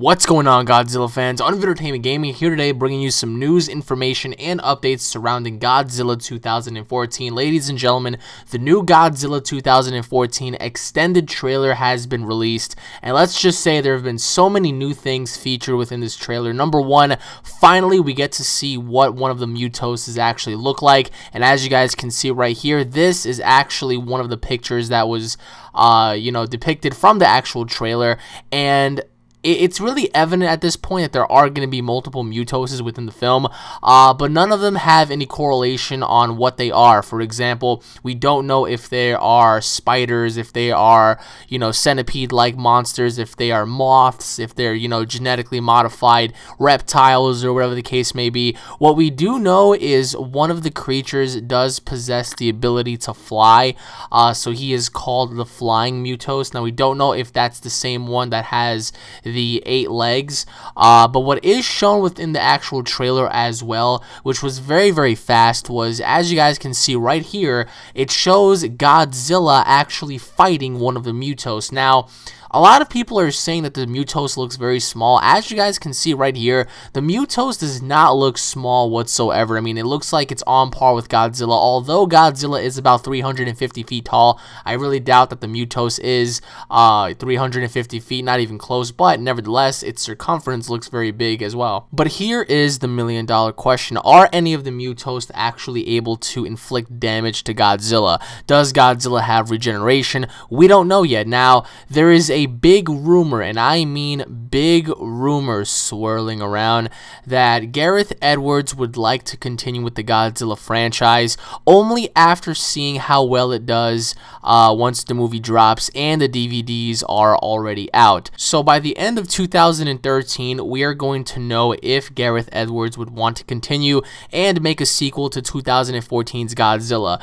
What's going on, Godzilla fans? UnrealEntGaming here today, bringing you some news, information, and updates surrounding Godzilla 2014. Ladies and gentlemen, the new Godzilla 2014 extended trailer has been released, and let's just say there have been so many new things featured within this trailer. Number one, finally we get to see what one of the Mutos actually look like, and as you guys can see right here, this is actually one of the pictures that was, depicted from the actual trailer, and it's really evident at this point that there are going to be multiple Mutoses within the film, but none of them have any correlation on what they are. For example, we don't know if they are spiders, if they are, centipede-like monsters, if they are moths, if they're, genetically modified reptiles or whatever the case may be. What we do know is one of the creatures does possess the ability to fly, so he is called the Flying Mutos. Now, we don't know if that's the same one that has the 8 legs, but what is shown within the actual trailer as well, which was very fast, was, as you guys can see right here, it shows Godzilla actually fighting one of the Mutos. Now, a lot of people are saying that the Mutos looks very small. As you guys can see right here, the Mutos does not look small whatsoever. I mean, it looks like it's on par with Godzilla. Although Godzilla is about 350 feet tall, I really doubt that the Mutos is 350 feet, not even close, but nevertheless, its circumference looks very big as well. But here is the million-dollar question. Are any of the Mutos actually able to inflict damage to Godzilla? Does Godzilla have regeneration? We don't know yet. Now, there is a big rumor, and I mean big rumor, swirling around that Gareth Edwards would like to continue with the Godzilla franchise only after seeing how well it does once the movie drops and the DVDs are already out. So by the end of 2013, we are going to know if Gareth Edwards would want to continue and make a sequel to 2014's Godzilla.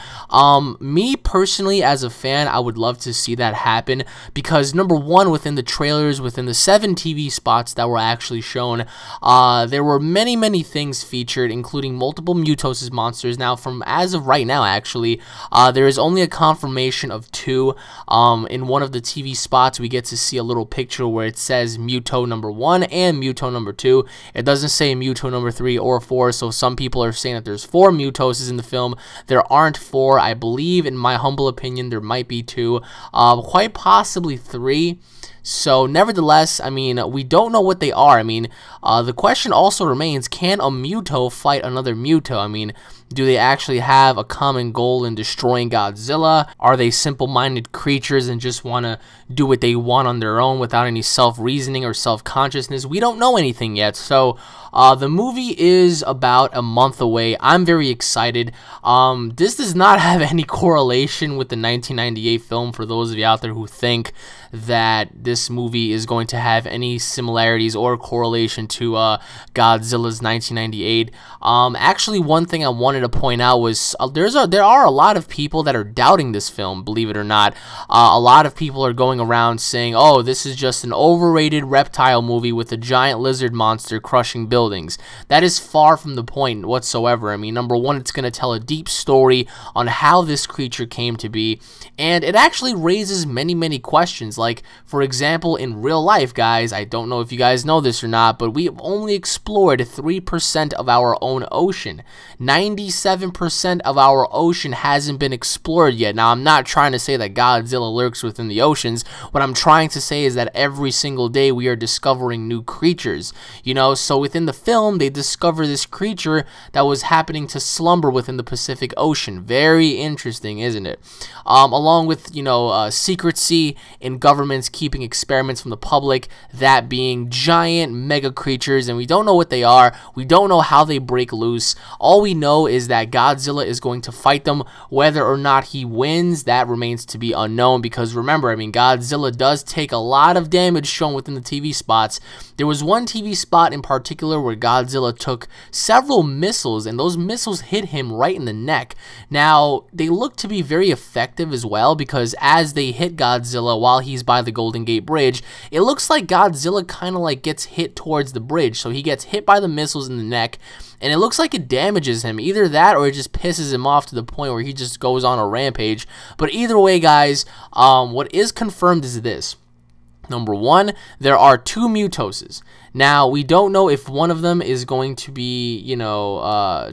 Me personally, as a fan, I would love to see that happen because, number one, within the trailers, within the 7 TV spots that were actually shown, there were many things featured, including multiple Mutos monsters. Now, from as of right now, actually, there is only a confirmation of 2. In one of the TV spots, we get to see a little picture where it says Muto number 1 and Muto number 2. It doesn't say Muto number 3 or 4, so some people are saying that there's 4 Mutoses in the film. There aren't 4. I believe, in my humble opinion, there might be 2, quite possibly 3. So, nevertheless, I mean, we don't know what they are. I mean, the question also remains, can a Muto fight another Muto? I mean, do they actually have a common goal in destroying Godzilla? Are they simple-minded creatures and just want to do what they want on their own without any self-reasoning or self-consciousness? We don't know anything yet, so the movie is about a month away. I'm very excited. This does not have any correlation with the 1998 film, for those of you out there who think that this movie is going to have any similarities or correlation to Godzilla's 1998. Actually, one thing I wanted to point out was there are a lot of people that are doubting this film, believe it or not. A lot of people are going around saying, oh, this is just an overrated reptile movie with a giant lizard monster crushing buildings. That is far from the point whatsoever. I mean, number one, it's going to tell a deep story on how this creature came to be, and it actually raises many questions. Like, for example, in real life, guys, I don't know if you guys know this or not, but we've only explored 3% of our own ocean. 97% of our ocean hasn't been explored yet. Now, I'm not trying to say that Godzilla lurks within the oceans. What I'm trying to say is that every single day we are discovering new creatures. So within the film, they discover this creature that was happening to slumber within the Pacific Ocean. Very interesting, isn't it? Along with, secrecy in governments keeping experiments from the public, that being giant mega creatures, and we don't know what they are. We don't know how they break loose. All we know is that Godzilla is going to fight them. Whether or not he wins, that remains to be unknown, because remember, I mean, Godzilla does take a lot of damage shown within the TV spots. There was one TV spot in particular where Godzilla took several missiles, and those missiles hit him right in the neck. Now, they look to be very effective as well, because as they hit Godzilla while he's by the Golden Gate Bridge, it looks like Godzilla kind of like gets hit towards the bridge. So he gets hit by the missiles in the neck, and it looks like it damages him. Either that or it just pisses him off to the point where he just goes on a rampage. But either way, guys, what is confirmed is this. Number one, there are two Mutoses. Now, we don't know if one of them is going to be,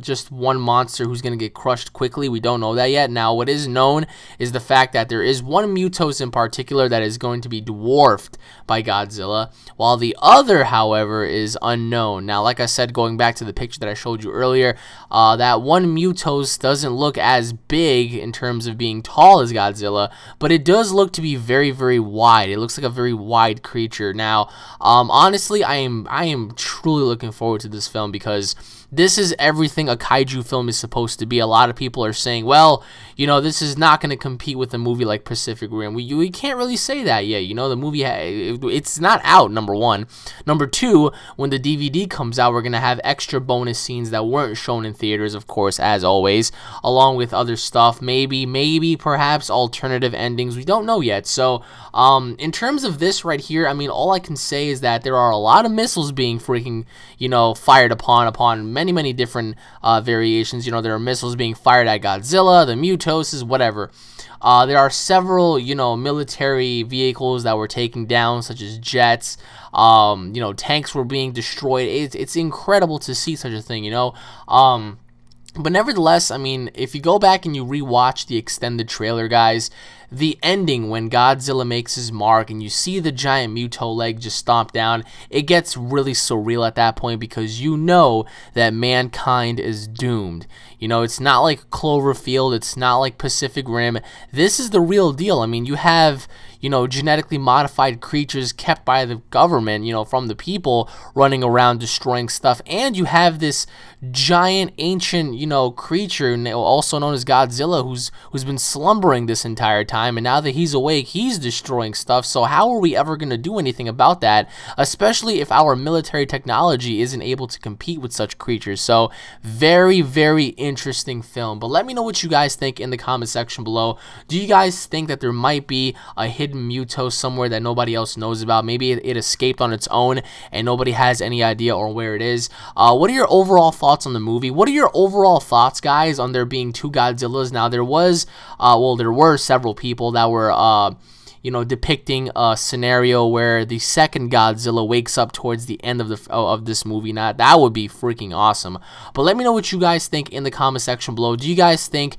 just one monster who's going to get crushed quickly. We don't know that yet. Now, what is known is the fact that there is one Mutos in particular that is going to be dwarfed by Godzilla, while the other, however, is unknown. Now, like I said, going back to the picture that I showed you earlier, that one Mutos doesn't look as big in terms of being tall as Godzilla, but it does look to be very, very wide. It looks like a very wide creature. Now, honestly, I am truly looking forward to this film because this is everything a kaiju film is supposed to be. A lot of people are saying, well, this is not going to compete with a movie like Pacific Rim. We can't really say that yet. The movie, it's not out, number one. Number two, when the DVD comes out, we're going to have extra bonus scenes that weren't shown in theaters, of course, as always, along with other stuff. Maybe, perhaps alternative endings. We don't know yet. So, in terms of this right here, all I can say is that there are a lot of missiles being freaking, fired upon many different variations. There are missiles being fired at Godzilla, the Mutoses, whatever. There are several, military vehicles that were taken down, such as jets. Tanks were being destroyed. It's incredible to see such a thing, But nevertheless, if you go back and you rewatch the extended trailer, guys, the ending when Godzilla makes his mark and you see the giant Muto leg just stomp down, it gets really surreal at that point because you know that mankind is doomed. It's not like Cloverfield, it's not like Pacific Rim. This is the real deal. You have genetically modified creatures kept by the government, from the people running around destroying stuff. And you have this giant ancient, creature, also known as Godzilla, who's been slumbering this entire time. And now that he's awake, he's destroying stuff. So how are we ever going to do anything about that? Especially if our military technology isn't able to compete with such creatures. So very, very interesting film. But let me know what you guys think in the comment section below. Do you guys think that there might be a hidden Muto somewhere that nobody else knows about? Maybe it escaped on its own and nobody has any idea or where it is. What are your overall thoughts on the movie? What are your overall thoughts, guys, on there being two Godzillas? Now, there were several people that were depicting a scenario where the second Godzilla wakes up towards the end of this movie. Now, that would be freaking awesome. But let me know what you guys think in the comment section below. Do you guys think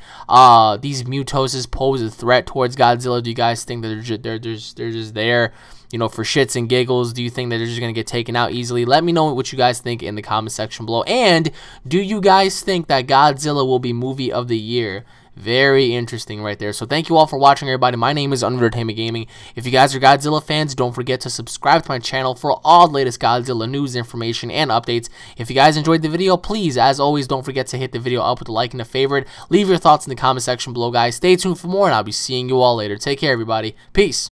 these Mutoses pose a threat towards Godzilla? Do you guys think that they're just there, for shits and giggles? Do you think that they're just going to get taken out easily? Let me know what you guys think in the comment section below. And do you guys think that Godzilla will be movie of the year? Very interesting right there. So thank you all for watching, everybody. My name is UnrealEntGaming. If you guys are Godzilla fans, don't forget to subscribe to my channel for all the latest Godzilla news, information, and updates. If you guys enjoyed the video, please, as always, don't forget to hit the video up with a like and a favorite. Leave your thoughts in the comment section below, guys. Stay tuned for more, and I'll be seeing you all later. Take care, everybody. Peace.